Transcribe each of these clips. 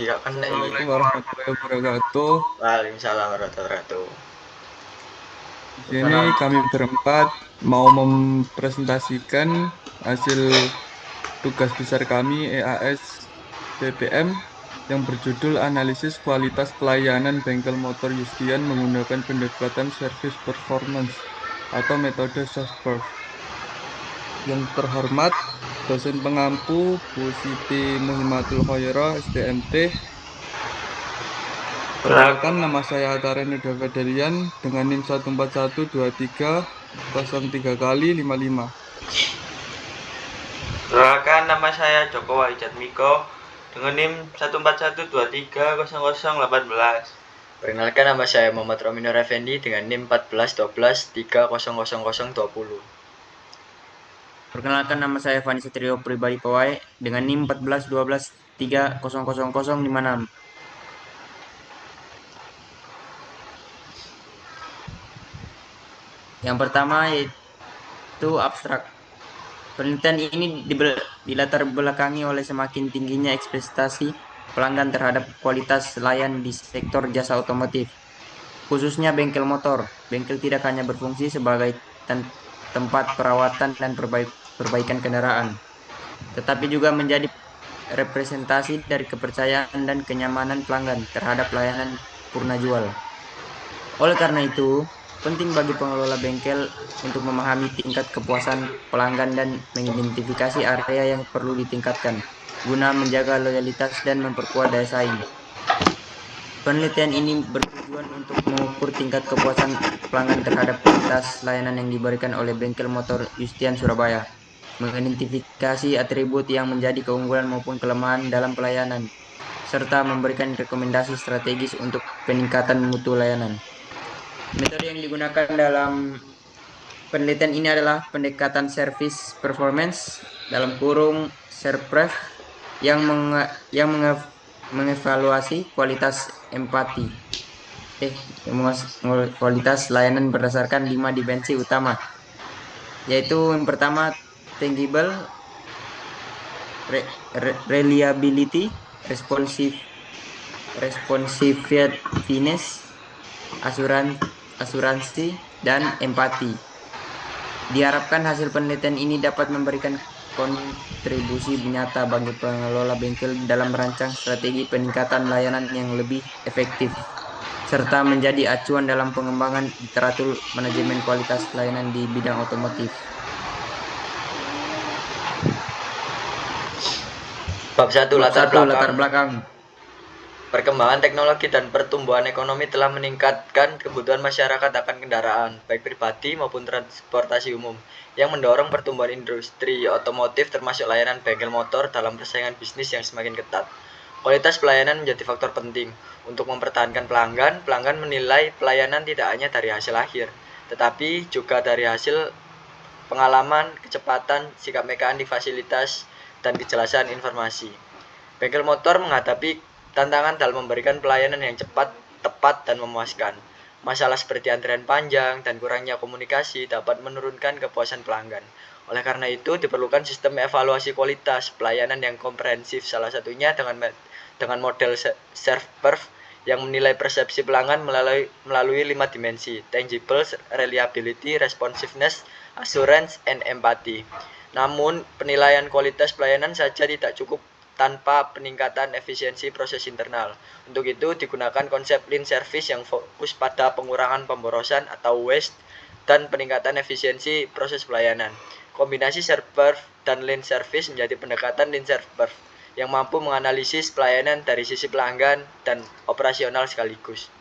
Iya kan nek iki. Assalamualaikum warahmatullahi wabarakatuh. Waalaikumsalam warahmatullahi wabarakatuh. Di sini kami berempat mau mempresentasikan hasil tugas besar kami EAS BPM yang berjudul Analisis Kualitas Pelayanan Bengkel Motor Yustian menggunakan pendekatan Service Performance atau metode SERVPERF. Yang terhormat, dosen pengampu Bu Siti Muhimmatul Khoirah, SDMT. Perkenalkan, nama saya Ataren Nuda Federian dengan NIM 1412303 kali 55. Perkenalkan, nama saya Joko Wahidjat Miko dengan NIM 141230018. Perkenalkan, nama saya Muhammad Rominur Effendi dengan NIM 141230020. Perkenalkan, nama saya Fani Satrio Pribadi Pawai dengan NIM 14123000056. Yang pertama yaitu abstrak. Penelitian ini dilatar belakangi oleh semakin tingginya ekspektasi pelanggan terhadap kualitas layan di sektor jasa otomotif, khususnya bengkel motor. Bengkel tidak hanya berfungsi sebagai tempat perawatan dan perbaikan kendaraan, tetapi juga menjadi representasi dari kepercayaan dan kenyamanan pelanggan terhadap layanan purna jual. Oleh karena itu, penting bagi pengelola bengkel untuk memahami tingkat kepuasan pelanggan dan mengidentifikasi area yang perlu ditingkatkan guna menjaga loyalitas dan memperkuat daya saing. Penelitian ini bertujuan untuk mengukur tingkat kepuasan pelanggan terhadap kualitas layanan yang diberikan oleh bengkel motor Yustian Surabaya, mengidentifikasi atribut yang menjadi keunggulan maupun kelemahan dalam pelayanan, serta memberikan rekomendasi strategis untuk peningkatan mutu layanan. Metode yang digunakan dalam penelitian ini adalah pendekatan service performance dalam kurung SERPREF yang mengevaluasi kualitas empati kualitas layanan berdasarkan 5 dimensi utama, yaitu yang pertama tangible, reliability, responsiveness, asuransi, dan empati. Diharapkan hasil penelitian ini dapat memberikan kontribusi nyata bagi pengelola bengkel dalam merancang strategi peningkatan layanan yang lebih efektif, serta menjadi acuan dalam pengembangan literatur manajemen kualitas layanan di bidang otomotif. Bab 1, latar belakang. Perkembangan teknologi dan pertumbuhan ekonomi telah meningkatkan kebutuhan masyarakat akan kendaraan, baik pribadi maupun transportasi umum, yang mendorong pertumbuhan industri otomotif termasuk layanan bengkel motor dalam persaingan bisnis yang semakin ketat. Kualitas pelayanan menjadi faktor penting. Untuk mempertahankan pelanggan, pelanggan menilai pelayanan tidak hanya dari hasil akhir, tetapi juga dari hasil pengalaman, kecepatan, sikap mekanik fasilitas, dan kejelasan informasi. Bengkel motor menghadapi tantangan dalam memberikan pelayanan yang cepat, tepat, dan memuaskan. Masalah seperti antrian panjang dan kurangnya komunikasi dapat menurunkan kepuasan pelanggan. Oleh karena itu, diperlukan sistem evaluasi kualitas pelayanan yang komprehensif, salah satunya dengan model SERVPERF yang menilai persepsi pelanggan melalui 5 dimensi: tangible, reliability, responsiveness, assurance, and empathy. Namun, penilaian kualitas pelayanan saja tidak cukup tanpa peningkatan efisiensi proses internal. Untuk itu, digunakan konsep lean service yang fokus pada pengurangan pemborosan atau waste dan peningkatan efisiensi proses pelayanan. Kombinasi SERVPERF dan lean service menjadi pendekatan lean SERVPERF yang mampu menganalisis pelayanan dari sisi pelanggan dan operasional sekaligus.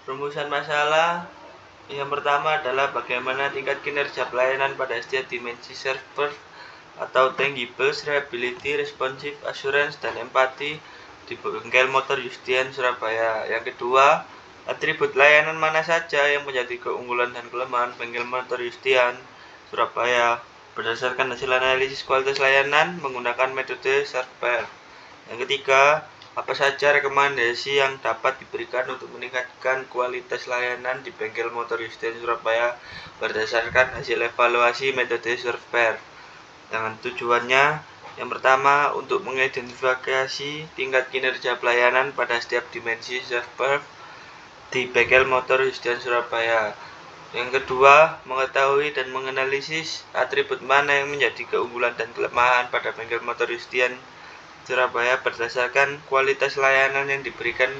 Rumusan masalah yang pertama adalah bagaimana tingkat kinerja pelayanan pada setiap dimensi SERVPERF atau tangible, reliability, responsive, assurance, dan empati di bengkel motor Yustian Surabaya. Yang kedua, atribut layanan mana saja yang menjadi keunggulan dan kelemahan bengkel motor Yustian Surabaya berdasarkan hasil analisis kualitas layanan menggunakan metode SERVPERF. Yang ketiga, apa saja rekomendasi yang dapat diberikan untuk meningkatkan kualitas layanan di bengkel motor Yustian Surabaya berdasarkan hasil evaluasi metode SERVPERF dengan tujuannya. Yang pertama, untuk mengidentifikasi tingkat kinerja pelayanan pada setiap dimensi server di bengkel motor Yustian Surabaya. Yang kedua, mengetahui dan menganalisis atribut mana yang menjadi keunggulan dan kelemahan pada bengkel motor Yustian Surabaya berdasarkan kualitas layanan yang diberikan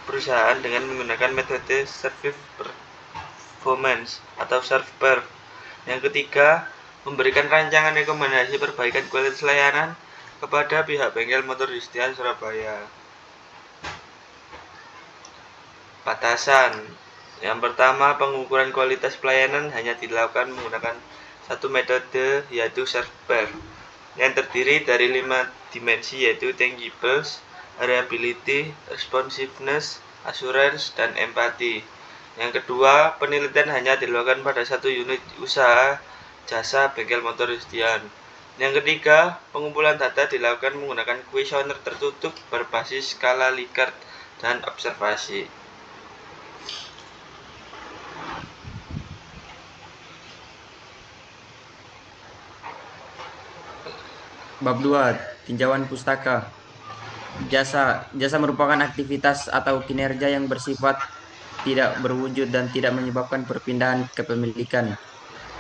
perusahaan dengan menggunakan metode service performance atau ServPerf. Yang ketiga, memberikan rancangan rekomendasi perbaikan kualitas layanan kepada pihak bengkel motor Yustian Surabaya. Batasan. Yang pertama, pengukuran kualitas pelayanan hanya dilakukan menggunakan satu metode, yaitu ServPerf, yang terdiri dari 5 dimensi, yaitu tangibles, reliability, responsiveness, assurance, dan empathy. Yang kedua, penelitian hanya dilakukan pada satu unit usaha jasa bengkel motor Yustian. Yang ketiga, pengumpulan data dilakukan menggunakan kuesioner tertutup berbasis skala Likert dan observasi. Bab 2. Tinjauan pustaka. Jasa merupakan aktivitas atau kinerja yang bersifat tidak berwujud dan tidak menyebabkan perpindahan kepemilikan.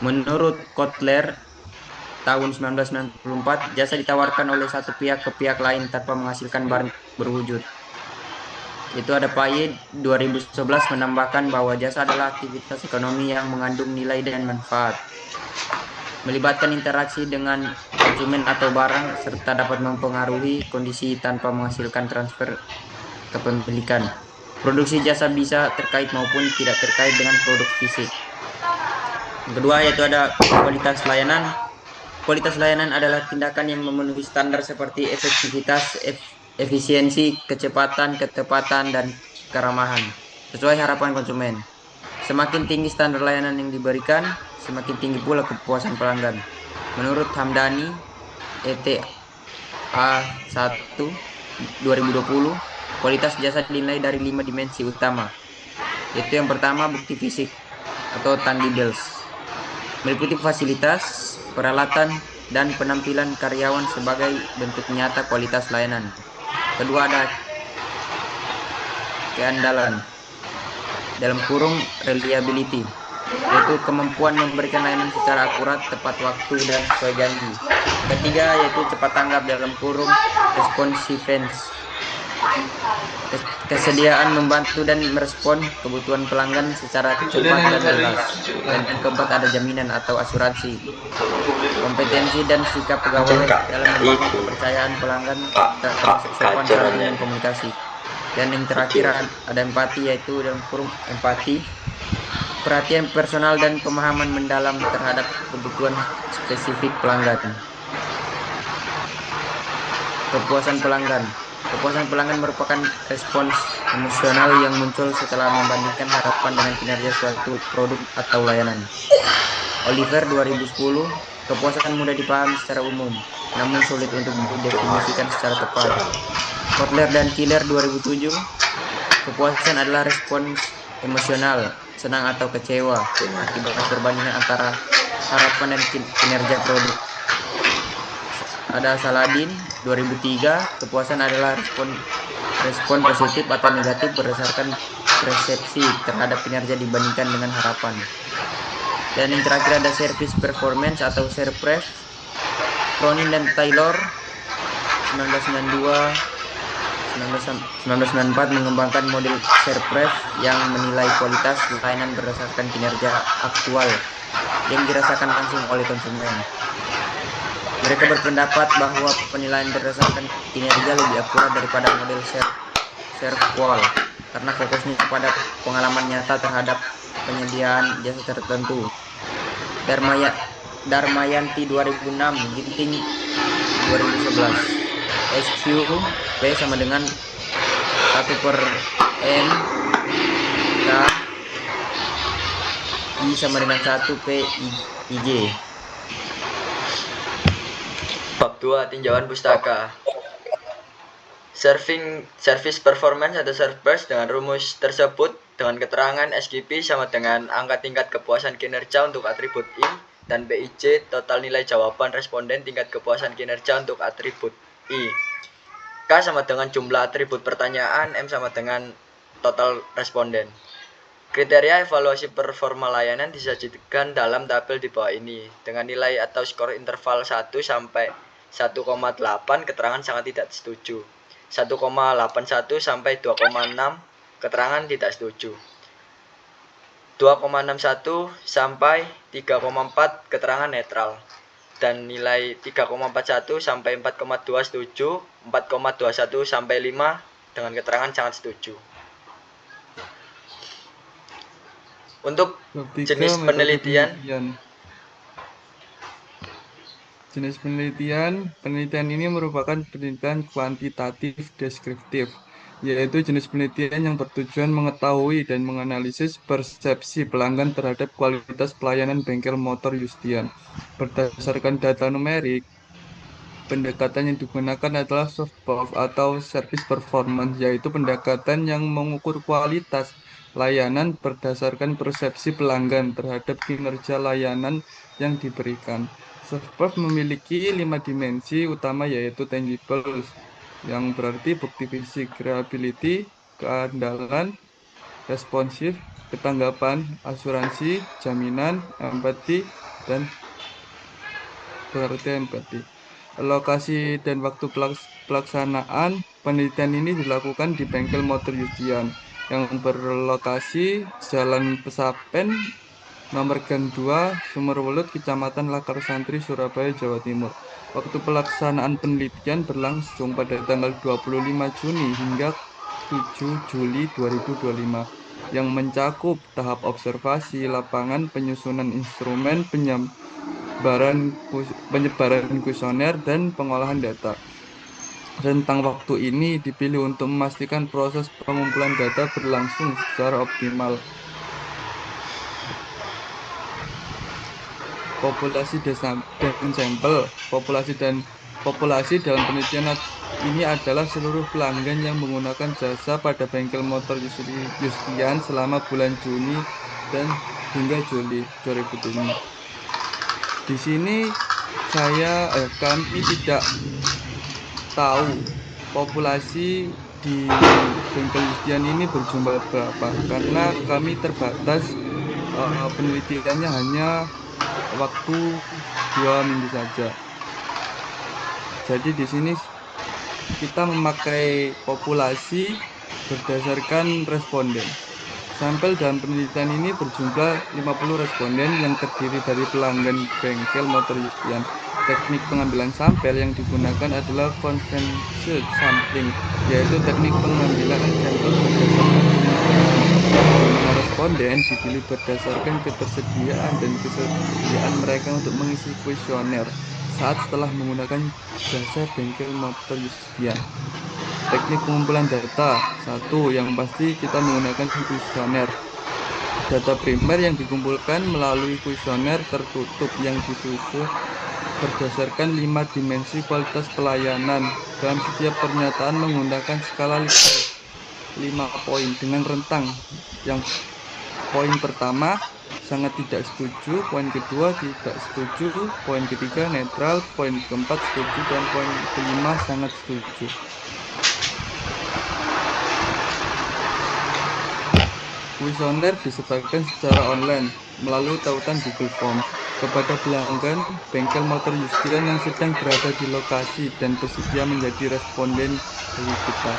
Menurut Kotler tahun 1994, jasa ditawarkan oleh satu pihak ke pihak lain tanpa menghasilkan barang berwujud. Itu ada Paye 2011 menambahkan bahwa jasa adalah aktivitas ekonomi yang mengandung nilai dan manfaat, melibatkan interaksi dengan konsumen atau barang, serta dapat mempengaruhi kondisi tanpa menghasilkan transfer kepemilikan. Produksi jasa bisa terkait maupun tidak terkait dengan produk fisik. Yang kedua yaitu ada kualitas layanan. Kualitas layanan adalah tindakan yang memenuhi standar seperti efektivitas, efisiensi, kecepatan, ketepatan, dan keramahan sesuai harapan konsumen. Semakin tinggi standar layanan yang diberikan, semakin tinggi pula kepuasan pelanggan. Menurut Hamdani, ETA 1 2020, kualitas jasa dinilai dari 5 dimensi utama. Yaitu yang pertama, bukti fisik atau tangibles, meliputi fasilitas, peralatan, dan penampilan karyawan sebagai bentuk nyata kualitas layanan. Kedua ada keandalan, dalam kurung reliability, yaitu kemampuan memberikan layanan secara akurat, tepat waktu, dan sesuai janji. Ketiga yaitu cepat tanggap, dalam kurung responsiveness, kesediaan membantu dan merespon kebutuhan pelanggan secara cepat dan jelas. Dan yang keempat ada jaminan atau asuransi, kompetensi dan sikap pegawai dalam membangun kepercayaan pelanggan termasuk sopan dalam komunikasi. Dan yang terakhir ada empati, yaitu dalam kurung empati, perhatian personal dan pemahaman mendalam terhadap kebutuhan spesifik pelanggan. Kepuasan pelanggan. Kepuasan pelanggan merupakan respons emosional yang muncul setelah membandingkan harapan dengan kinerja suatu produk atau layanan. Oliver 2010, kepuasan mudah dipahami secara umum, namun sulit untuk didefinisikan secara tepat. Kotler dan Killer 2007, kepuasan adalah respons emosional, senang atau kecewa, akibat perbandingan antara harapan dan kinerja produk. Ada Saladin 2003, kepuasan adalah respon positif atau negatif berdasarkan persepsi terhadap kinerja dibandingkan dengan harapan. Dan yang terakhir ada service performance atau ServPerf. Cronin dan Taylor 1994 mengembangkan model ServPerf yang menilai kualitas layanan berdasarkan kinerja aktual yang dirasakan langsung oleh konsumen. Mereka berpendapat bahwa penilaian berdasarkan kinerja lebih akurat daripada model ServQual karena fokusnya kepada pengalaman nyata terhadap penyediaan jasa tertentu. Darmayanti 2006, Ginting 2011. SQ P sama dengan 1/M K I sama dengan 1 P IJ. Bab 2. Tinjauan pustaka. Service performance atau ServPerf dengan rumus tersebut dengan keterangan SGP sama dengan angka tingkat kepuasan kinerja untuk atribut I Dan PIC, total nilai jawaban responden tingkat kepuasan kinerja untuk atribut I. K sama dengan jumlah atribut pertanyaan, M sama dengan total responden. Kriteria evaluasi performa layanan disajikan dalam tabel di bawah ini. Dengan nilai atau skor interval 1 sampai 1,8, keterangan sangat tidak setuju. 1,81 sampai 2,6, keterangan tidak setuju. 2,61 sampai 3,4, keterangan netral. Dan nilai 3,41 sampai 4,2 setuju, 4,21 sampai 5 dengan keterangan sangat setuju. Untuk Bab 3, jenis metode penelitian, Jenis penelitian ini merupakan penelitian kuantitatif deskriptif, yaitu jenis penelitian yang bertujuan mengetahui dan menganalisis persepsi pelanggan terhadap kualitas pelayanan bengkel motor Yustian. Berdasarkan data numerik, pendekatan yang digunakan adalah soft atau service performance, yaitu pendekatan yang mengukur kualitas layanan berdasarkan persepsi pelanggan terhadap kinerja layanan yang diberikan. Soft memiliki 5 dimensi utama, yaitu tangibles, yang berarti bukti fisik, reliability, keandalan, responsif, ketanggapan, asuransi, jaminan, empati, dan berarti empati. Lokasi dan waktu pelaksanaan penelitian ini dilakukan di bengkel motor Yustian yang berlokasi Jalan Pesapen, Nomor Gang 2, Sumerwelut, Kecamatan Lakar Santri, Surabaya, Jawa Timur. Waktu pelaksanaan penelitian berlangsung pada tanggal 25 Juni hingga 7 Juli 2025 yang mencakup tahap observasi lapangan, penyusunan instrumen, penyebaran kuesioner, dan pengolahan data. Rentang waktu ini dipilih untuk memastikan proses pengumpulan data berlangsung secara optimal. Populasi dan sampel. Populasi dalam penelitian ini adalah seluruh pelanggan yang menggunakan jasa pada bengkel motor Yustian selama bulan Juni dan hingga Juli 2005. Di sini kami tidak tahu populasi di bengkel Yustian ini berjumlah berapa karena kami terbatas penelitiannya hanya waktu 2 minggu saja. Jadi di sini kita memakai populasi berdasarkan responden. Sampel dalam penelitian ini berjumlah 50 responden yang terdiri dari pelanggan bengkel motor Yustian. Teknik pengambilan sampel yang digunakan adalah consensus sampling, yaitu teknik pengambilan sampel berdasarkan responden dipilih berdasarkan ketersediaan dan kesediaan mereka untuk mengisi kuesioner setelah menggunakan jasa bengkel motor Yustian. Teknik pengumpulan data. 1. Yang pasti kita menggunakan kuesioner. Data primer yang dikumpulkan melalui kuesioner tertutup yang disusun berdasarkan 5 dimensi kualitas pelayanan. Dalam setiap pernyataan menggunakan skala Likert 5 poin dengan rentang. Yang poin pertama sangat tidak setuju, poin kedua tidak setuju, poin ketiga netral, poin keempat setuju, dan poin kelima sangat setuju. Kuesioner disebarkan secara online melalui tautan Google Form kepada pelanggan bengkel motor Yustian yang sedang berada di lokasi dan bersedia menjadi responden dari kita.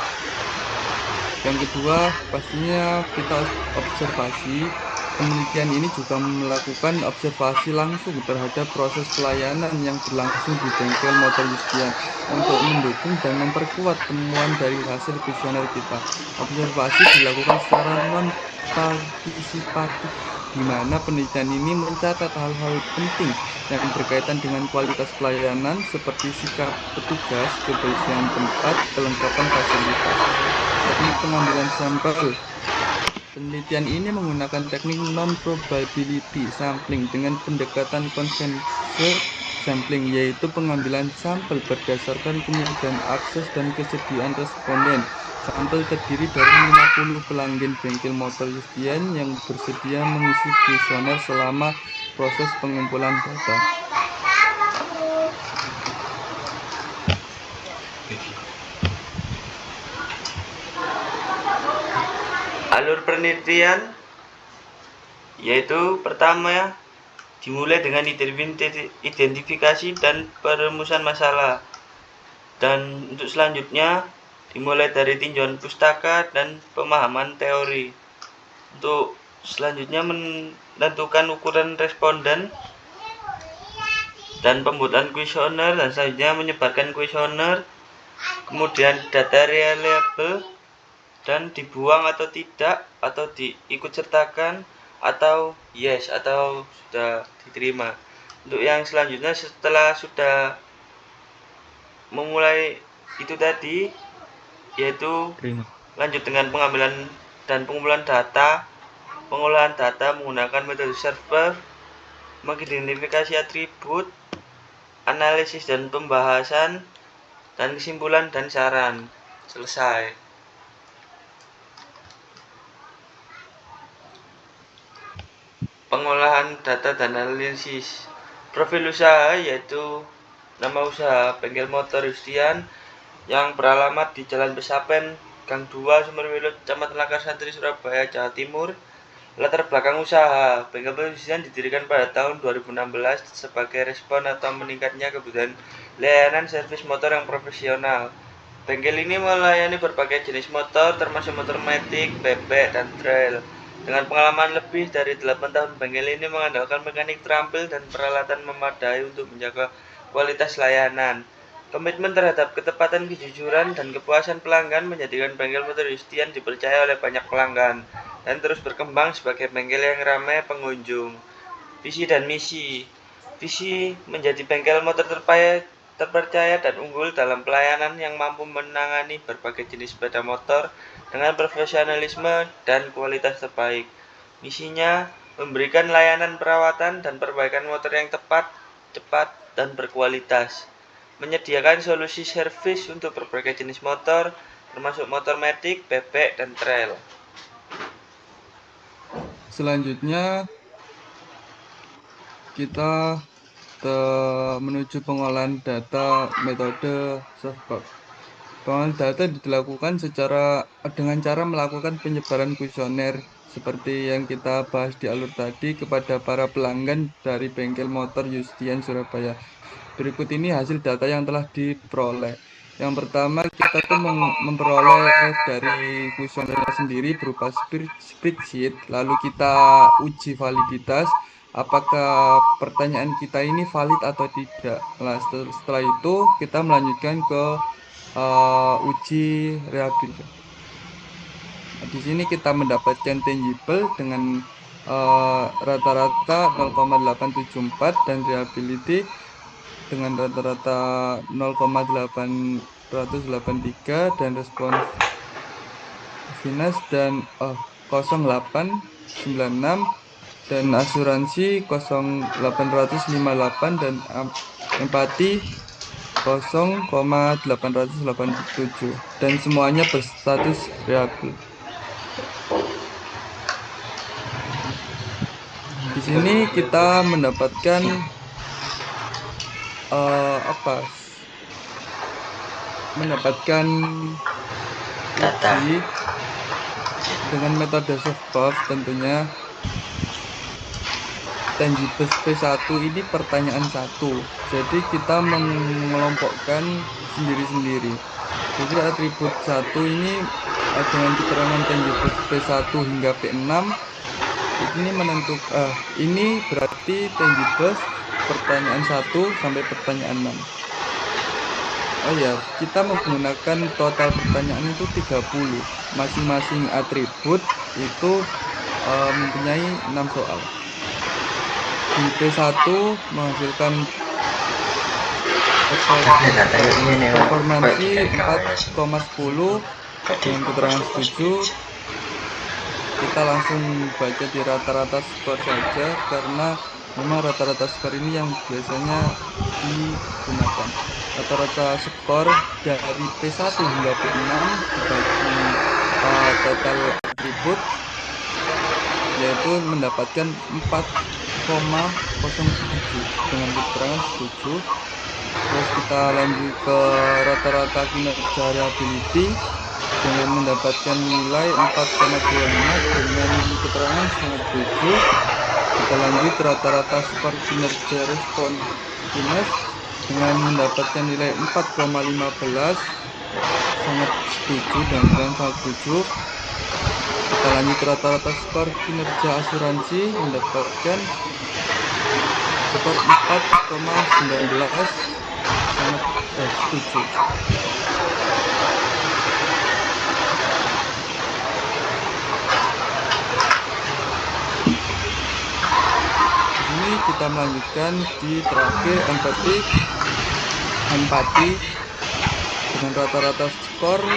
Yang kedua, pastinya kita observasi. Penelitian ini juga melakukan observasi langsung terhadap proses pelayanan yang berlangsung di bengkel motor Yustian untuk mendukung dan memperkuat temuan dari hasil kuesioner kita. Observasi dilakukan secara non-partisipatif, di mana penelitian ini mencatat hal-hal penting yang berkaitan dengan kualitas pelayanan seperti sikap petugas, kebersihan tempat, kelengkapan fasilitas. Teknik pengambilan sampel. Penelitian ini menggunakan teknik non-probability sampling dengan pendekatan konsensus sampling, yaitu pengambilan sampel berdasarkan kemudahan akses dan kesediaan responden. Sampel terdiri dari 50 pelanggan bengkel motor Yustian yang bersedia mengisi kuesioner selama proses pengumpulan data. Alur penelitian yaitu pertama dimulai dengan identifikasi dan perumusan masalah, dan untuk selanjutnya dimulai dari tinjauan pustaka dan pemahaman teori. Untuk selanjutnya menentukan ukuran responden dan pembuatan kuesioner, dan selanjutnya menyebarkan kuesioner, kemudian data reliable dan dibuang atau tidak, atau diikut sertakan, atau yes atau sudah diterima. Untuk yang selanjutnya setelah sudah memulai itu tadi, yaitu lanjut dengan pengambilan dan pengumpulan data, pengolahan data menggunakan metode server, mengidentifikasi atribut, analisis dan pembahasan, dan kesimpulan dan saran. Selesai. Pengolahan data dan analisis. Profil usaha yaitu nama usaha bengkel motor Yustian yang beralamat di Jalan Besapen, Gang 2, Sumerwilut, Kecamatan Lakar Santri, Surabaya, Jawa Timur. Latar belakang usaha bengkel motor Yustian didirikan pada tahun 2016 sebagai respon atau meningkatnya kebutuhan layanan servis motor yang profesional. Bengkel ini melayani berbagai jenis motor termasuk motor matic, bebek, dan trail. Dengan pengalaman lebih dari 8 tahun, bengkel ini mengandalkan mekanik terampil dan peralatan memadai untuk menjaga kualitas layanan. Komitmen terhadap ketepatan, kejujuran, dan kepuasan pelanggan menjadikan bengkel motor Yustian dipercaya oleh banyak pelanggan dan terus berkembang sebagai bengkel yang ramai pengunjung. Visi dan misi. Visi menjadi bengkel motor terpercaya dan unggul dalam pelayanan yang mampu menangani berbagai jenis sepeda motor dengan profesionalisme dan kualitas terbaik. Misinya memberikan layanan perawatan dan perbaikan motor yang tepat, cepat, dan berkualitas. Menyediakan solusi servis untuk berbagai jenis motor, termasuk motor matic, bebek, dan trail. Selanjutnya kita menuju pengolahan data metode server. Pengolahan data dilakukan dengan cara melakukan penyebaran kuesioner seperti yang kita bahas di alur tadi kepada para pelanggan dari bengkel motor Yustian Surabaya. Berikut ini hasil data yang telah diperoleh. Yang pertama, kita tuh memperoleh dari kuesionernya sendiri berupa spreadsheet, lalu kita uji validitas apakah pertanyaan kita ini valid atau tidak. Nah, setelah itu kita melanjutkan ke uji reliability. Di sini kita mendapatkan tangible dengan rata-rata 0,874 dan reliability dengan rata-rata 0,883 dan responsiveness dan 0,896 dan asuransi 0,858 dan empati 0,887 dan semuanya berstatus reliable. Di sini kita mendapatkan mendapatkan Data. uji dengan metode soft tentunya. Tangible P1 ini pertanyaan 1. Jadi kita mengelompokkan sendiri-sendiri. Jadi atribut 1 ini dengan keterangan tangible P1 hingga P6 ini menentukan ini berarti tangible pertanyaan 1 sampai pertanyaan 6. Oh ya, kita menggunakan total pertanyaan itu 30. Masing-masing atribut itu mempunyai 6 soal. Di P1 menghasilkan performansi 4,10 dengan keterangan setuju. Kita langsung baca di rata-rata skor saja karena memang rata-rata skor ini yang biasanya digunakan. Rata-rata skor dari P1 hingga P6 dibagi total atribut yaitu mendapatkan 4,10 4,07 dengan keterangan setuju. Terus kita lanjut ke rata-rata kinerja reliability dengan mendapatkan nilai 4,25 dengan keterangan sangat setuju. Kita lanjut rata-rata skor kinerja responsiveness dengan mendapatkan nilai 4,15 sangat setuju dan keterangan sangat setuju. Kita lanjut rata-rata skor kinerja asuransi mendapatkan skor 4,19 sangat setuju. Ini kita melanjutkan di terakhir empati dengan rata-rata skor 4,30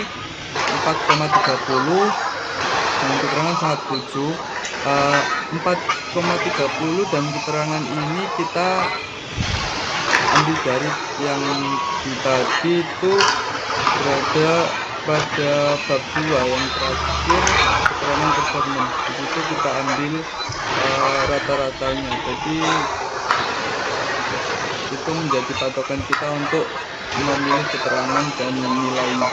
dengan keterangan sangat setuju. 4,30 dan keterangan ini kita ambil dari yang tadi itu berada pada bab 2 yang terakhir keterangan performance. Di situ kita ambil rata-ratanya. Jadi itu menjadi patokan kita untuk memilih keterangan dan nilainya.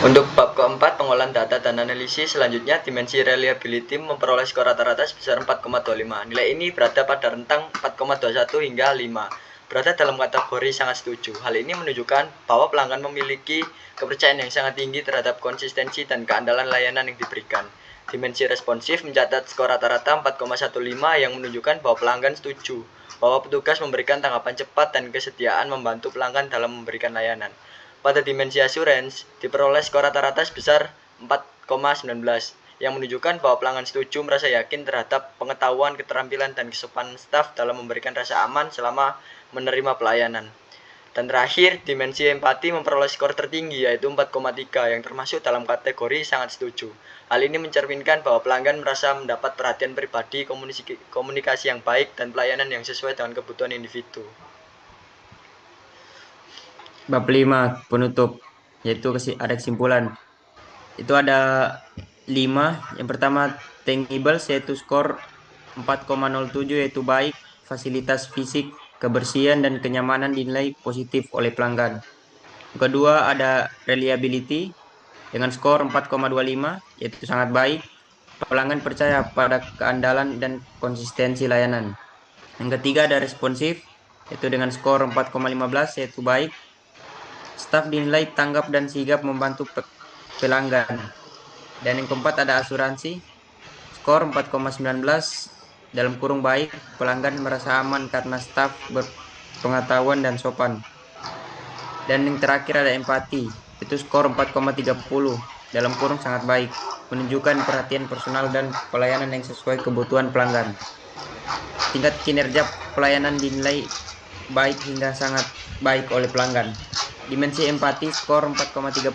Untuk bab keempat, pengolahan data dan analisis, selanjutnya dimensi reliability memperoleh skor rata-rata sebesar 4,25. Nilai ini berada pada rentang 4,21 hingga 5. Berada dalam kategori sangat setuju. Hal ini menunjukkan bahwa pelanggan memiliki kepercayaan yang sangat tinggi terhadap konsistensi dan keandalan layanan yang diberikan. Dimensi responsif mencatat skor rata-rata 4,15 yang menunjukkan bahwa pelanggan setuju bahwa petugas memberikan tanggapan cepat dan kesediaan membantu pelanggan dalam memberikan layanan. Pada dimensi assurance, diperoleh skor rata-rata sebesar 4,19 yang menunjukkan bahwa pelanggan setuju merasa yakin terhadap pengetahuan, keterampilan, dan kesopanan staf dalam memberikan rasa aman selama menerima pelayanan. Dan terakhir, dimensi empati memperoleh skor tertinggi yaitu 4,3 yang termasuk dalam kategori sangat setuju. Hal ini mencerminkan bahwa pelanggan merasa mendapat perhatian pribadi, komunikasi yang baik, dan pelayanan yang sesuai dengan kebutuhan individu. Bab 5 penutup, yaitu ada kesimpulan. Itu ada 5. Yang pertama tangibles, yaitu skor 4,07 yaitu baik, fasilitas fisik, kebersihan dan kenyamanan dinilai positif oleh pelanggan. Yang kedua ada reliability dengan skor 4,25 yaitu sangat baik, pelanggan percaya pada keandalan dan konsistensi layanan. Yang ketiga ada responsif yaitu dengan skor 4,15 yaitu baik, staf dinilai tanggap dan sigap membantu pelanggan. Dan yang keempat ada asuransi, skor 4,19 dalam kurung baik, pelanggan merasa aman karena staf berpengetahuan dan sopan. Dan yang terakhir ada empati, itu skor 4,30 dalam kurung sangat baik, menunjukkan perhatian personal dan pelayanan yang sesuai kebutuhan pelanggan. Tingkat kinerja pelayanan dinilai baik hingga sangat baik oleh pelanggan. Dimensi empati skor 4,30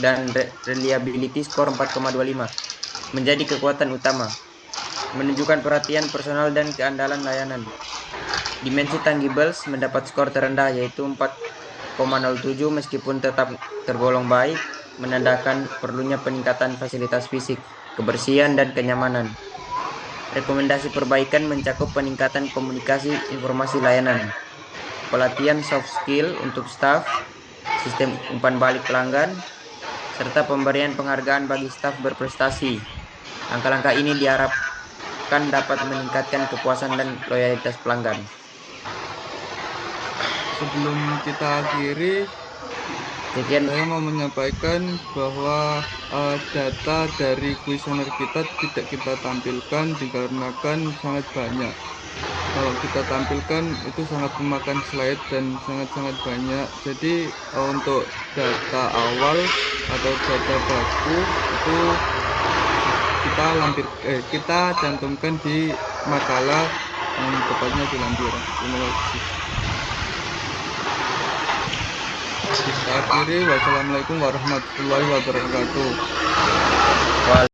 dan reliability skor 4,25 menjadi kekuatan utama, menunjukkan perhatian personal dan keandalan layanan. Dimensi tangibles mendapat skor terendah yaitu 4,07 meskipun tetap tergolong baik, menandakan perlunya peningkatan fasilitas fisik, kebersihan dan kenyamanan. Rekomendasi perbaikan mencakup peningkatan komunikasi informasi layanan, pelatihan soft skill untuk staf, sistem umpan balik pelanggan, serta pemberian penghargaan bagi staf berprestasi. Langkah-langkah ini diharapkan dapat meningkatkan kepuasan dan loyalitas pelanggan. Sebelum kita akhiri, saya mau menyampaikan bahwa data dari kuesioner kita tidak kita tampilkan dikarenakan sangat banyak. Kalau kita tampilkan itu sangat memakan slide dan sangat-sangat banyak. Jadi untuk data awal atau data baku itu kita cantumkan di makalah yang tepatnya di lampiran. Terima kasih. Kita akhiri. Wassalamualaikum warahmatullahi wabarakatuh.